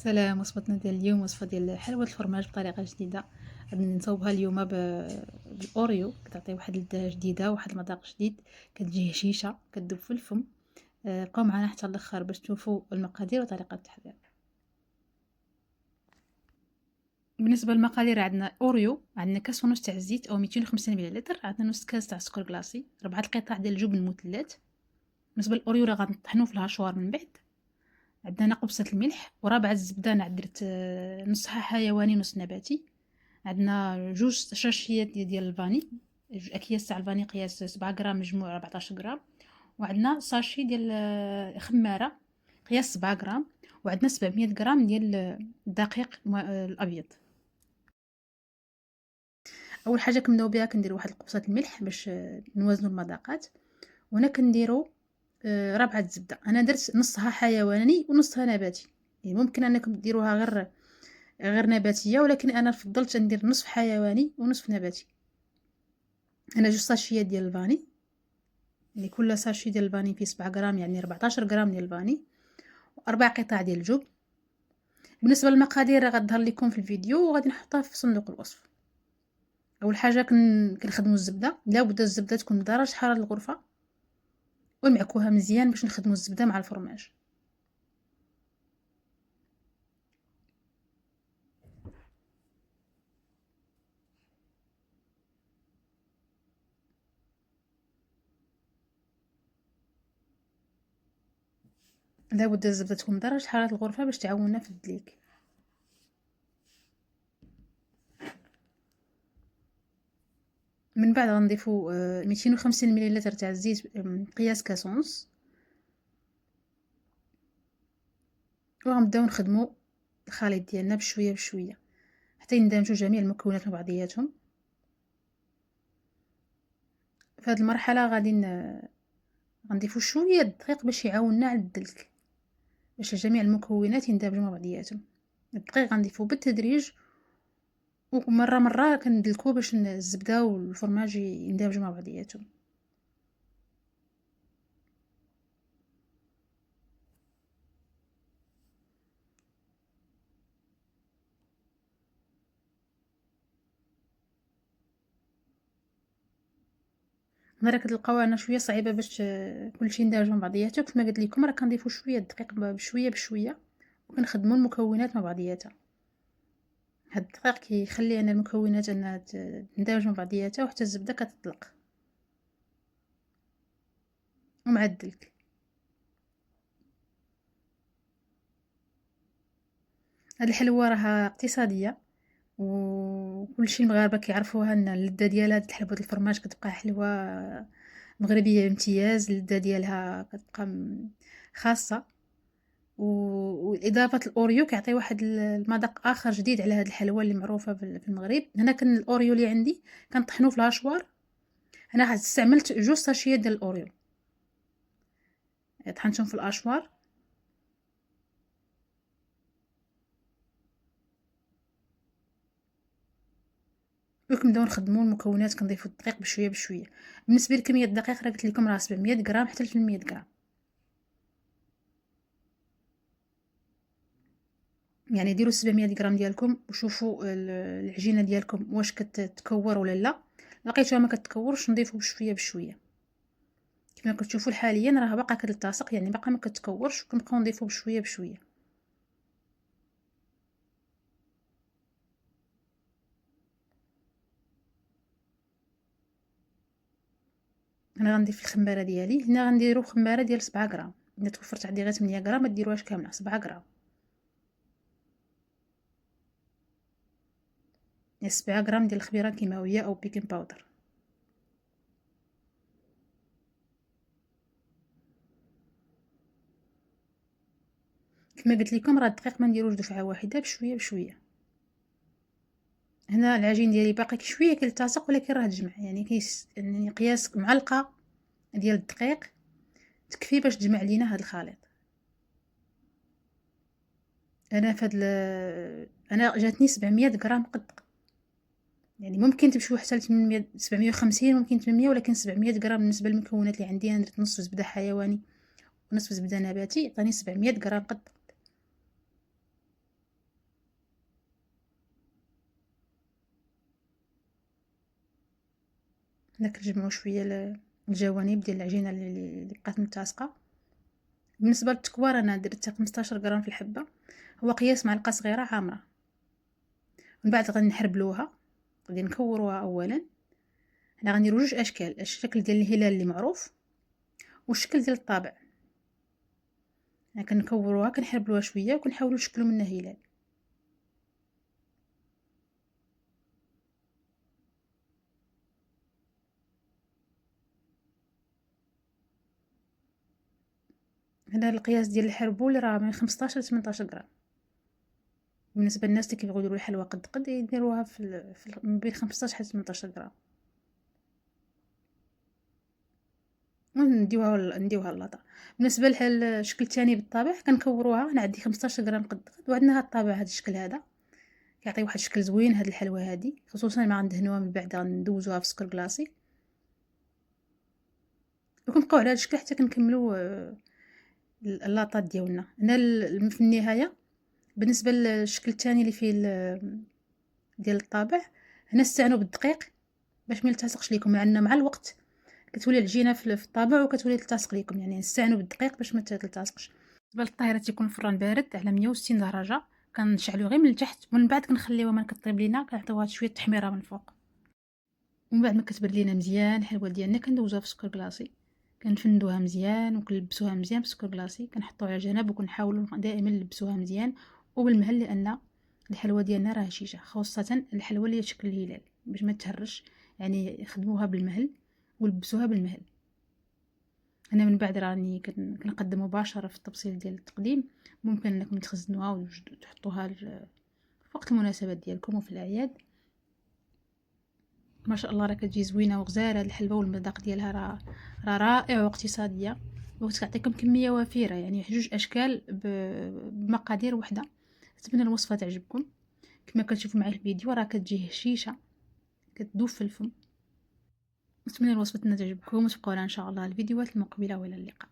سلام. وصفتنا ديال اليوم وصفه ديال حلوى الفرماج بطريقه جديده. غادي نصاوبها اليوم بالاوريو، كتعطي واحد اللذه جديده، واحد المذاق جديد، كتجي هشيشه كتذوب في الفم. بقاو معنا حتى الاخر باش تشوفوا المقادير وطريقه التحضير. بالنسبه للمقادير، عندنا اوريو، عندنا كاس ونص تاع الزيت او 250 ملل، عندنا نص كاس تاع سكر كلاصي، 4 القطع ديال الجبن المثلث. بالنسبه للاوريو راه غنطحنوه في الهشوار من بعد. عندنا قبصه الملح وربعه الزبده، انا درت نصها حيواني نص نباتي. عندنا جوج شاشيات ديال الفاني، جوج اكياس تاع الفاني قياس 7 غرام مجموع 14 غرام. وعندنا ساشي ديال خماره قياس 7 غرام. وعندنا 700 غرام ديال الدقيق الابيض. اول حاجه كنبداو بها كندير واحد القبصه الملح باش نوازنوا المذاقات. وهنا كنديروا ربعه الزبده، انا درت نصها حيواني ونصها نباتي. يعني ممكن انكم ديروها غير نباتيه، ولكن انا فضلت ندير نصف حيواني ونصف نباتي. انا جوج ساشيات ديال الفاني، يعني كل ساشي ديال الفاني فيه 7 غرام، يعني 14 غرام ديال الفاني، واربع قطع ديال الجبن. بالنسبه للمقادير راه غتظهر لكم في الفيديو وغادي نحطها في صندوق الوصف. اول حاجه كنخدموا الزبده، لابد الزبده تكون بدرجه حراره الغرفه، ونمعكوها مزيان باش نخدموا الزبده مع الفرماج. لابد الزبده تكون بدرجه حراره الغرفه باش تعاوننا في الدليك. من بعد غنضيفوا 250 ملل تاع الزيت قياس كاس ونص، وغنبداو نخدموا الخليط ديالنا بشويه بشويه حتى يندمجوا جميع المكونات مع بعضياتهم. في هذه المرحله غنضيفوا شويه الدقيق باش يعاوننا على الدلك، باش جميع المكونات يندمجوا مع بعضياتهم. الدقيق غنضيفوه بالتدريج، ومره مره كندلكوه باش الزبده والفرماج يندمجوا مع بعضياتهم. هنا كتلقاو انا شويه صعيبه باش كلشي يندمج مع بعضياته. كما قلت لكم راه كنضيفوا شويه الدقيق بشويه بشويه، وكنخدموا المكونات مع بعضياتها. هاد الدقيق كيخلي ان المكونات انها تندمج مع بعضياتها، وحتى الزبده كتطلق ومع الدلك. هاد الحلوه راها اقتصاديه، وكلشي المغاربه كيعرفوها ان اللذه ديال هاد الحلوه الفرماج كتبقى حلوه مغربيه بامتياز. اللذه ديالها كتبقى خاصه، واضافه الاوريو كيعطي واحد المذاق اخر جديد على هاد الحلوه اللي معروفه في المغرب. هنا كان الاوريو اللي عندي كنطحنوه في الهاشوار. انا استعملت جوج ساشيات ديال الاوريو، طحنتهم في الاشوار. وكنبداو نخدموا المكونات، كنضيفوا الدقيق بشويه بشويه. بالنسبه لكميه الدقيق راه قلت لكم راه 700 غرام حتى ل 800 غرام، يعني ديروا 700 غرام ديالكم وشوفوا العجينه ديالكم واش كتكور ولا لا. لقيتوها ما كتكورش نضيفوا بشويه بشويه. كما كتشوفوا حاليا راه باقا كتلتصق، يعني باقا ما كتكورش، كنبقاو نضيفوا بشويه بشويه. انا غنضيف الخماره ديالي. هنا غنديروا خماره ديال 7 غرام، الا توفرت عندي غير 8 غرام ما ديروهاش كامله، 7 غرام. 7 غرام ديال الخميره الكيماويه او بيكين باودر. كما قلت لكم راه الدقيق ما نديروش دفعه واحده، بشويه بشويه. هنا العجين ديالي باقي شويه كيلتصق، ولكن راه تجمع، يعني قياس معلقه ديال الدقيق تكفي باش تجمع لينا هذا الخليط. انا انا جاتني 700 غرام قد، يعني ممكن تمشيو حتى ل 800 750 ممكن 800، ولكن 700 غرام بالنسبه للمكونات اللي عندي. انا درت نصف زبده حيواني ونصف زبده نباتي، عطاني 700 غرام قد. نجمعو شويه الجوانب ديال العجينه اللي بقات ملتصقه. بالنسبه للتكوار انا درت 15 غرام في الحبه، هو قياس معلقه صغيره عامره. من بعد غنحربلوها، غادي نكوروها اولا. هنا غنديرو جوج اشكال، الشكل ديال الهلال اللي معروف والشكل ديال الطابع. كنكوروها كنحربلوها شويه وكنحاولوا نشكلوا منها هلال. هنا القياس ديال الحربول راه من 15 ل 18 غرام. بالنسبه للناس اللي كيبغيو يديروا الحلوى قد يديروها في من بين 15 حتى 18 غرام. نديوها اللاطه. بالنسبه للشكل الثاني بالطابع كنكوروها. انا عندي 15 غرام قد وعندنا هاد الطابع هذا الشكل هذا كيعطي واحد الشكل زوين. هاد الحلوى هذه خصوصا ما غندهنوها من بعد غندوزوها في سكر كلاصي وكنبقاو على هاد الشكل حتى كنكملوا اللاطات ديالنا. هنا في النهايه بالنسبه للشكل الثاني اللي فيه ديال الطابع، هنا استعنوا بالدقيق باش ما يلتصقش لكم، مع الوقت كتولي العجينه في الطابع وكتولي تلتصق لكم، يعني نستعنوا بالدقيق باش ما تلتصقش. بالنسبه للطهيره تيكون الفران بارد على 160 درجه، كنشعلو غير من التحت ومن بعد كنخليوها من كطيب لينا، كنعطيوها شويه تحميره من الفوق. ومن بعد ما كتبرد لينا مزيان الحلوه ديالنا كندوزوها في سكر كلاصي، كنفندوها مزيان وكنلبسوها مزيان في سكر كلاصي، كنحطوها على جنب وكنحاولوا دائما نلبسوها مزيان وبالمهل، لان الحلوه ديالنا راه هشيشه، خاصه الحلوه اللي شكل الهلال باش ما تهرش، يعني خدموها بالمهل ولبسوها بالمهل. انا من بعد راني كنقدم مباشره في التبصيل ديال التقديم. ممكن انكم تخزنوها وتحطوها في وقت المناسبات ديالكم وفي الاعياد. ما شاء الله راه كتجي زوينه وغزاله الحلوه، والمذاق ديالها راه رائع واقتصاديه وكتعطيكم كميه وفيره، يعني جوج اشكال بمقادير وحده. اتمنى الوصفه تعجبكم. كما كتشوفوا معايا في الفيديو راه كتجي هشيشه كتذوب في الفم. اتمنى الوصفه تعجبكم وتبقوا ان شاء الله الفيديوهات المقبله، والى اللقاء.